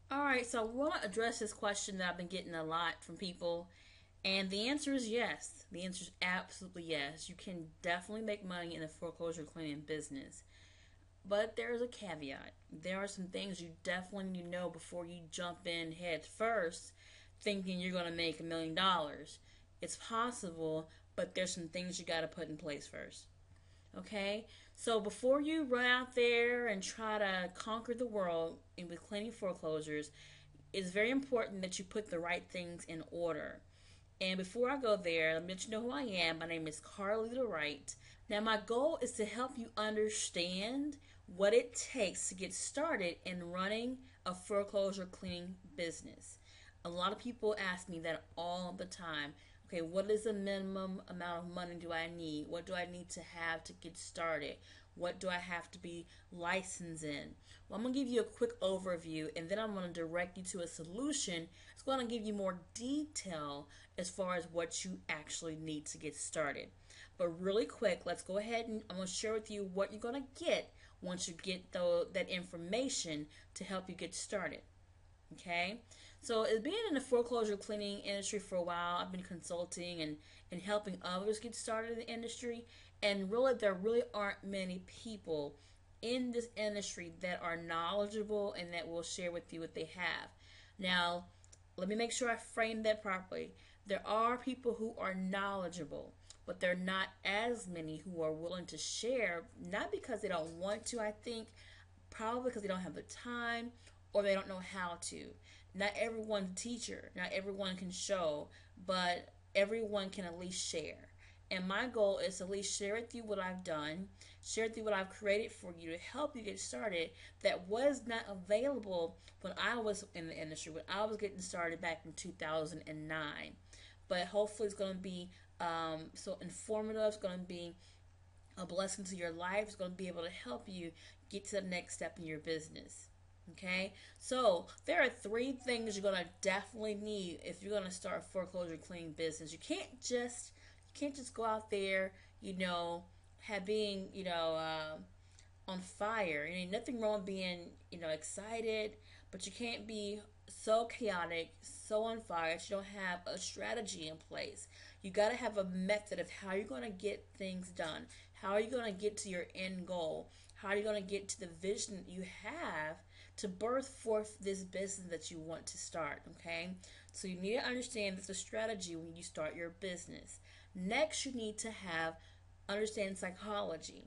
All right, so I want to address this question that I've been getting a lot from people, and the answer is yes. The answer is absolutely yes. You can definitely make money in the foreclosure cleaning business, but there is a caveat. There are some things you definitely need to know before you jump in head first, thinking you're going to make $1 million. It's possible, but there's some things you got to put in place first. Okay? So before you run out there and try to conquer the world with cleaning foreclosures, it's very important that you put the right things in order. And before I go there, let me let you know who I am. My name is Carolette Wright. Now, my goal is to help you understand what it takes to get started in running a foreclosure cleaning business. A lot of people ask me that all the time. Okay, what is the minimum amount of money do I need? What do I need to have to get started? What do I have to be licensed in? Well, I'm going to give you a quick overview and then I'm going to direct you to a solution. It's going to give you more detail as far as what you actually need to get started. But really quick, let's go ahead and I'm going to share with you what you're going to get once you get that information to help you get started. Okay, so it's being in the foreclosure cleaning industry for a while. I've been consulting and helping others get started in the industry, and really there really aren't many people in this industry that are knowledgeable and that will share with you what they have. Now, let me make sure I frame that properly. There are people who are knowledgeable, but there are not as many who are willing to share, not because they don't want to, I think, probably because they don't have the time or they don't know how to. Not everyone's a teacher, not everyone can show, but everyone can at least share. And my goal is to at least share with you what I've done, share with you what I've created for you to help you get started that was not available when I was in the industry, when I was getting started back in 2009. But hopefully, it's going to be so informative, it's going to be a blessing to your life, it's going to be able to help you get to the next step in your business. Okay, so there are three things you're gonna definitely need if you're gonna start a foreclosure cleaning business. You can't just go out there, have being on fire. And ain't nothing wrong with being excited, but you can't be so chaotic, so on fire that you don't have a strategy in place. You got to have a method of how you're going to get things done. How are you going to get to your end goal? How are you going to get to the vision that you have to birth forth this business that you want to start? Okay, so you need to understand there's a strategy when you start your business. Next, you need to have understand psychology.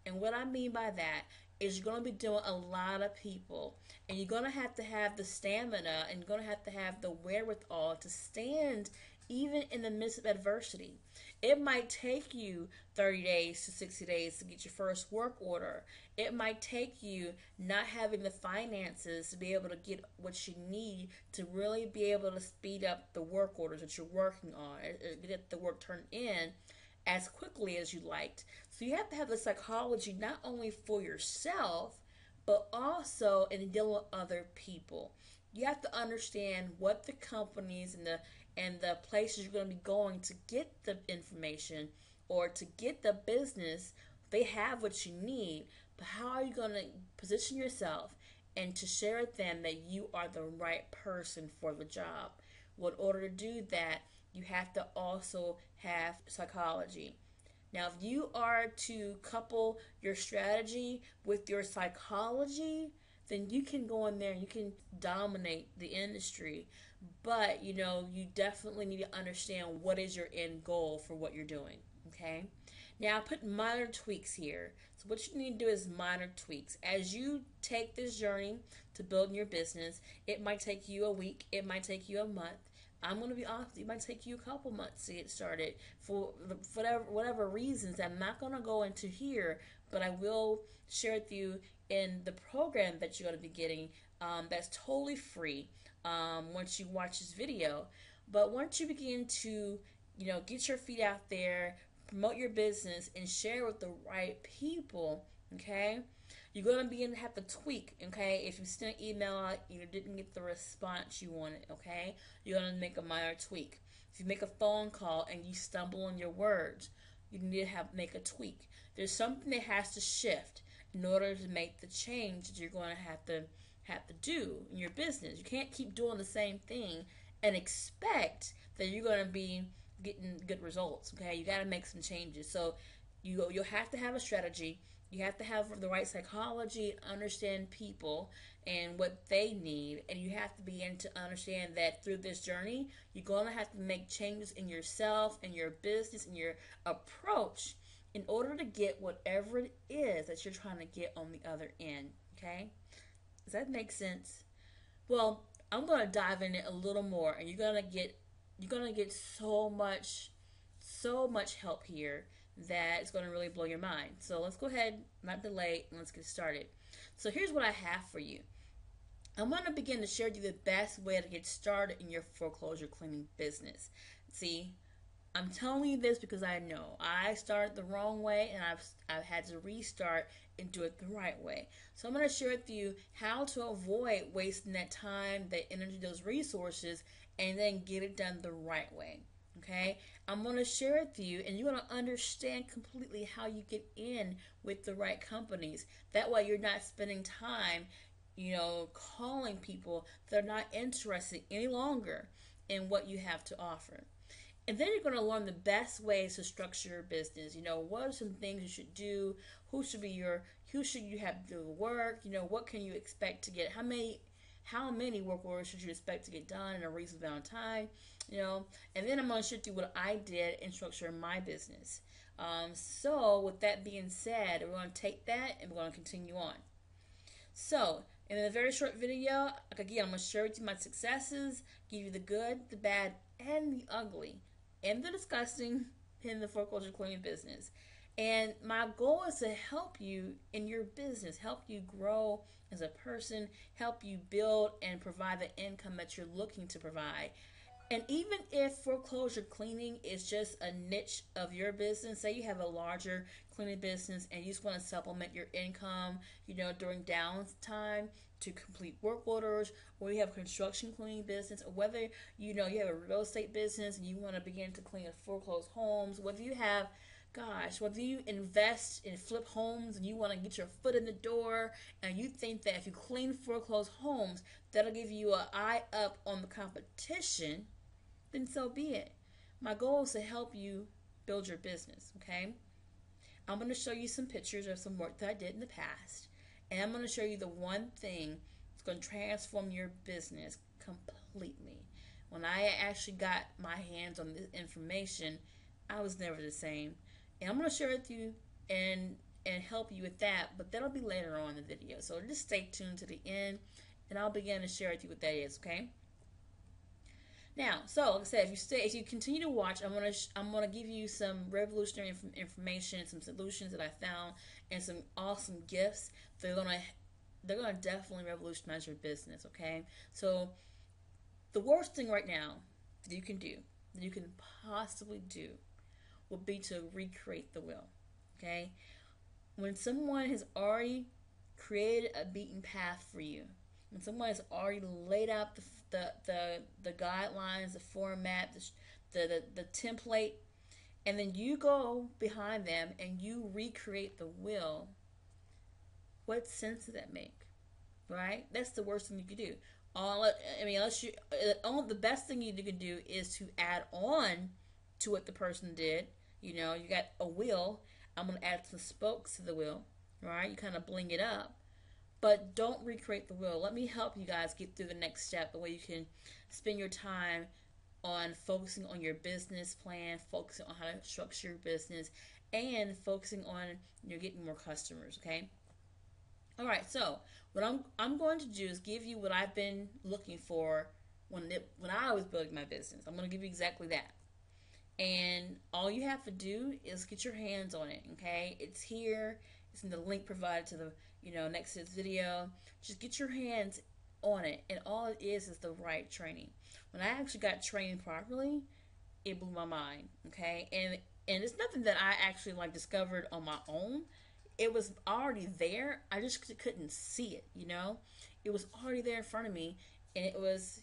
And what I mean by that is you're going to be doing a lot of people, and you're going to have the stamina, and you're going to have the wherewithal to stand even in the midst of adversity. It might take you 30 days to 60 days to get your first work order. It might take you not having the finances to be able to get what you need to really be able to speed up the work orders that you're working on, get the work turned in as quickly as you liked. So you have to have the psychology not only for yourself, but also in dealing with other people. You have to understand what the companies and the places you're going to be going to get the information or to get the business. They have what you need, but how are you going to position yourself and to share with them that you are the right person for the job? Well, in order to do that, you have to also have psychology. Now, if you are to couple your strategy with your psychology, then you can go in there and you can dominate the industry. But, you definitely need to understand what is your end goal for what you're doing. Okay? Now, I put minor tweaks here. So, what you need to do is minor tweaks. As you take this journey to building your business, it might take you a week, it might take you a month. I'm going to be honest, it might take you a couple months to get started for whatever reasons. I'm not going to go into here, but I will share with you in the program that you're going to be getting that's totally free once you watch this video. But once you begin to, get your feet out there, promote your business, and share with the right people, okay? You're going to begin to have to tweak, okay? If you send an email out, you didn't get the response you wanted, okay? You're going to make a minor tweak. If you make a phone call and you stumble on your words, you need to make a tweak. There's something that has to shift in order to make the change that you're going to have to do in your business. You can't keep doing the same thing and expect that you're going to be getting good results. Okay, you got to make some changes. So you'll have to have a strategy. You have to have the right psychology and understand people and what they need. And you have to begin to understand that through this journey, you're going to have to make changes in yourself and your business and your approach in order to get whatever it is that you're trying to get on the other end. Okay? Does that make sense? Well, I'm going to dive in it a little more, and you're going to get so much help here that it's going to really blow your mind. So let's go ahead, not delay, and let's get started. So here's what I have for you. I'm going to begin to share with you the best way to get started in your foreclosure cleaning business. See, I'm telling you this because I know I started the wrong way, and I've had to restart and do it the right way. So I'm going to share with you how to avoid wasting that time, that energy, those resources, and then get it done the right way. Okay, I'm going to share with you, and you're going to understand completely how you get in with the right companies. That way you're not spending time, calling people that are not interested any longer in what you have to offer. And then you're going to learn the best ways to structure your business. What are some things you should do? Who should you have to do the work? What can you expect to get? How many work orders should you expect to get done in a reasonable amount of time? And then I'm going to share with you what I did in structuring my business. So with that being said, we're going to take that and we're going to continue on. So in a very short video, again, I'm going to share with you my successes, give you the good, the bad, and the ugly, and the disgusting in the foreclosure cleaning business. And my goal is to help you in your business, help you grow as a person, help you build and provide the income that you're looking to provide. And even if foreclosure cleaning is just a niche of your business, say you have a larger cleaning business and you just want to supplement your income, during downtime to complete work orders, or you have a construction cleaning business, or whether, you have a real estate business and you want to begin to clean foreclosed homes, whether you invest in flip homes and you want to get your foot in the door and you think that if you clean foreclosed homes, that'll give you an eye up on the competition, then so be it. My goal is to help you build your business, okay? I'm going to show you some pictures of some work that I did in the past, and I'm going to show you the one thing that's going to transform your business completely. When I actually got my hands on this information, I was never the same. And I'm going to share with you and help you with that, but that'll be later on in the video. So just stay tuned to the end, and I'll begin to share with you what that is, okay? Now, so like I said, if you continue to watch, I'm gonna give you some revolutionary information, some solutions that I found, and some awesome gifts. They're gonna definitely revolutionize your business. Okay, so the worst thing right now that you can possibly do, will be to recreate the will. Okay, when someone has already created a beaten path for you, when someone has already laid out the guidelines, the format, the template, and then you go behind them and you recreate the will, what sense does that make? Right? That's the worst thing you could do. The best thing you can do is to add on to what the person did. You got a will. I'm going to add some spokes to the wheel. Right? You kind of bling it up. But don't recreate the wheel. Let me help you guys get through the next step, the way you can spend your time on focusing on your business plan, focusing on how to structure your business, and focusing on getting more customers, okay? All right, so what I'm going to do is give you what I've been looking for when I was building my business. I'm going to give you exactly that. And all you have to do is get your hands on it, okay? It's here. It's in the link provided to the next to this video. Just get your hands on it, and all it is the right training. When I actually got trained properly, it blew my mind. Okay, and it's nothing that I actually discovered on my own. It was already there. I just couldn't see it. It was already there in front of me, and it was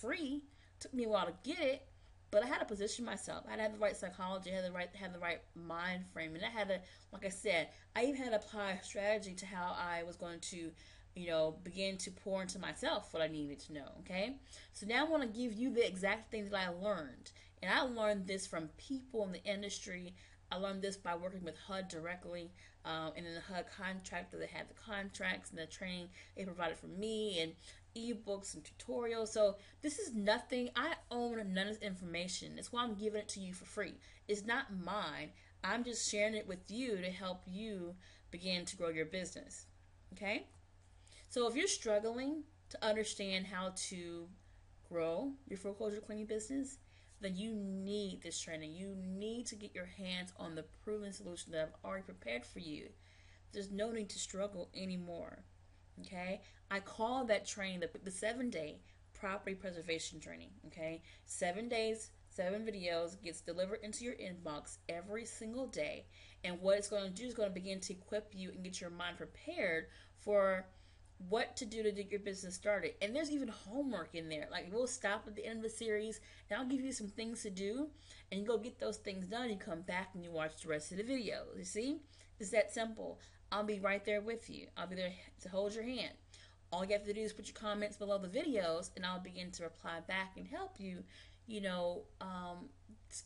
free. It took me a while to get it, but I had to position myself. I had to have the right psychology. I had to have the right mind frame. And I had to, like I said, I even had to apply a strategy to how I was going to begin to pour into myself what I needed to know. Okay, so now I want to give you the exact thing that I learned, and I learned this from people in the industry. I learned this by working with HUD directly, and then the HUD contractor that had the contracts and the training they provided for me, and ebooks and tutorials. So this is nothing. I own none of this information. That's why I'm giving it to you for free. It's not mine. I'm just sharing it with you to help you begin to grow your business. Okay? So if you're struggling to understand how to grow your foreclosure cleaning business, then you need this training. You need to get your hands on the proven solution that I've already prepared for you. There's no need to struggle anymore. Okay? I call that training the 7-day property preservation training. Okay? 7 days, 7 videos gets delivered into your inbox every single day. And what it's going to do is going to begin to equip you and get your mind prepared for what to do to get your business started. And there's even homework in there. Like, we'll stop at the end of the series and I'll give you some things to do, and you go get those things done. You come back and you watch the rest of the video. You see? It's that simple. I'll be right there with you. I'll be there to hold your hand. All you have to do is put your comments below the videos, and I'll begin to reply back and help you,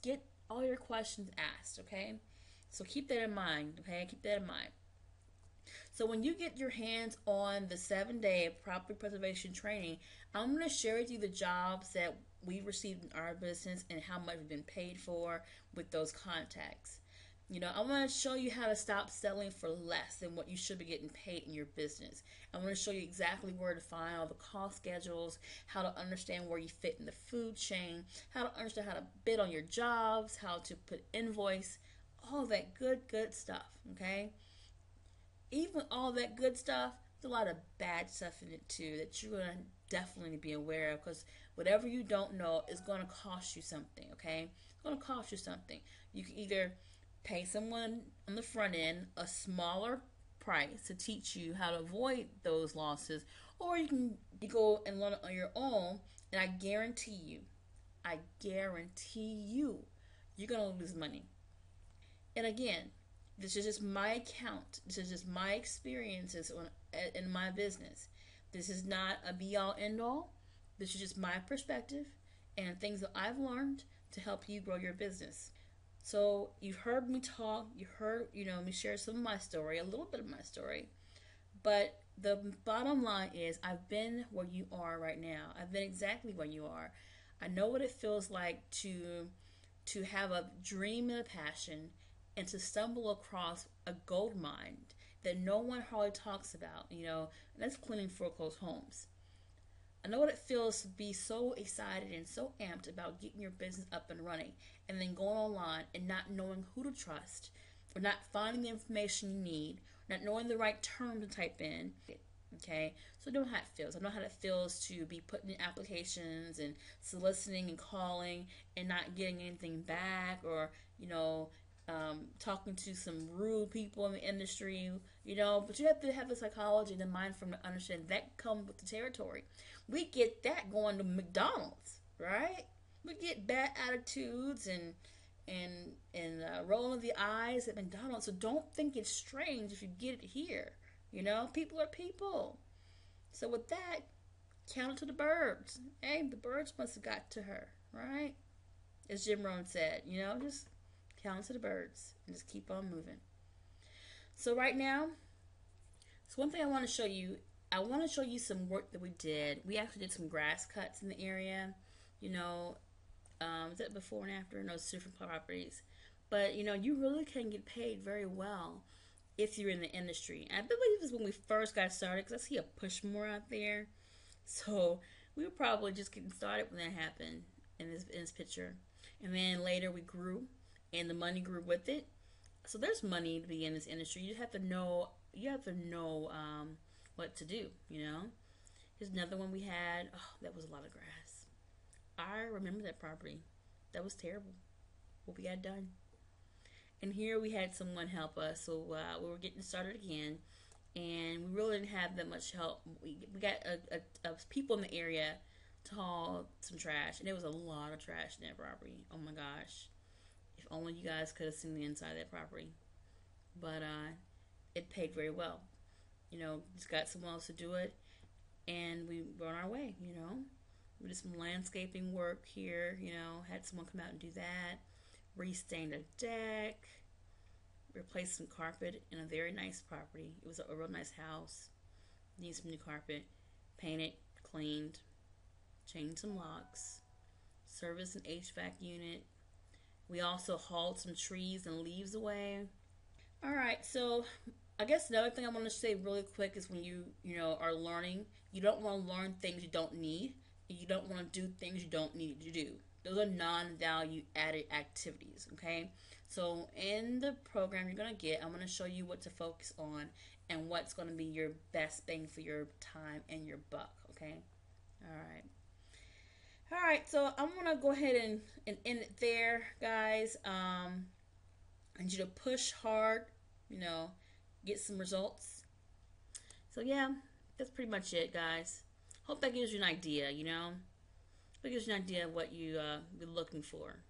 get all your questions asked, okay? So keep that in mind, okay? Keep that in mind. So when you get your hands on the 7-day property preservation training, I'm going to share with you the jobs that we received in our business and how much we've been paid for with those contacts. I want to show you how to stop settling for less than what you should be getting paid in your business. I want to show you exactly where to find all the cost schedules, how to understand where you fit in the food chain, how to understand how to bid on your jobs, how to put invoice, all that good stuff, okay? Even all that good stuff, there's a lot of bad stuff in it too that you're going to definitely be aware of, because whatever you don't know is going to cost you something, okay? It's going to cost you something. You can either pay someone on the front end a smaller price to teach you how to avoid those losses, or you can go and learn it on your own, and I guarantee you, you're going to lose money. And again, this is just my account. This is just my experiences in my business. This is not a be-all, end-all. This is just my perspective and things that I've learned to help you grow your business. So you've heard me talk. You heard, me share some of my story, a little bit of my story. But the bottom line is, I've been where you are right now. I've been exactly where you are. I know what it feels like to have a dream and a passion, and to stumble across a gold mine that no one hardly talks about, and that's cleaning foreclosed homes. I know what it feels to be so excited and so amped about getting your business up and running, and then going online and not knowing who to trust, or not finding the information you need, not knowing the right term to type in. Okay, so I know how it feels. I know how it feels to be putting in applications and soliciting and calling and not getting anything back, or talking to some rude people in the industry, but you have to have the psychology and the mind frame to understand that comes with the territory. We get that going to McDonald's, right? We get bad attitudes and rolling of the eyes at McDonald's. So don't think it's strange if you get it here. People are people. So with that, count it to the birds. Hey, the birds must have got to her, right? As Jim Rohn said, just count to the birds and just keep on moving. So right now, one thing I want to show you some work that we did. We actually did some grass cuts in the area. Is that before and after? No, it's different properties. But you really can get paid very well if you're in the industry. And I believe this is when we first got started, because I see a push more out there. So we were probably just getting started when that happened in this picture. And then later we grew, and the money grew with it. So there's money to be in this industry. You have to know what to do, Here's another one we had. Oh, that was a lot of grass. I remember that property. That was terrible. What we got done. And here we had someone help us. So we were getting started again, and we really didn't have that much help. We got a people in the area to haul some trash, and there was a lot of trash in that property. Oh my gosh. If only you guys could have seen the inside of that property. But it paid very well. just got someone else to do it, and we were on our way. We did some landscaping work here. Had someone come out and do that, restain the deck, replace some carpet in a very nice property. It was a real nice house. Needs some new carpet, painted, cleaned, changed some locks, serviced an HVAC unit. We also hauled some trees and leaves away. All right, so I guess another thing I want to say really quick is when you are learning, you don't want to learn things you don't need, and you don't want to do things you don't need to do. Those are non-value added activities, okay? So in the program you're going to get, I'm going to show you what to focus on and what's going to be your best bang for your time and your buck, okay? All right. All right, so I'm going to go ahead and end it there, guys. I need you to push hard, get some results. So yeah, that's pretty much it, guys. Hope that gives you an idea, That gives you an idea of what you're looking for.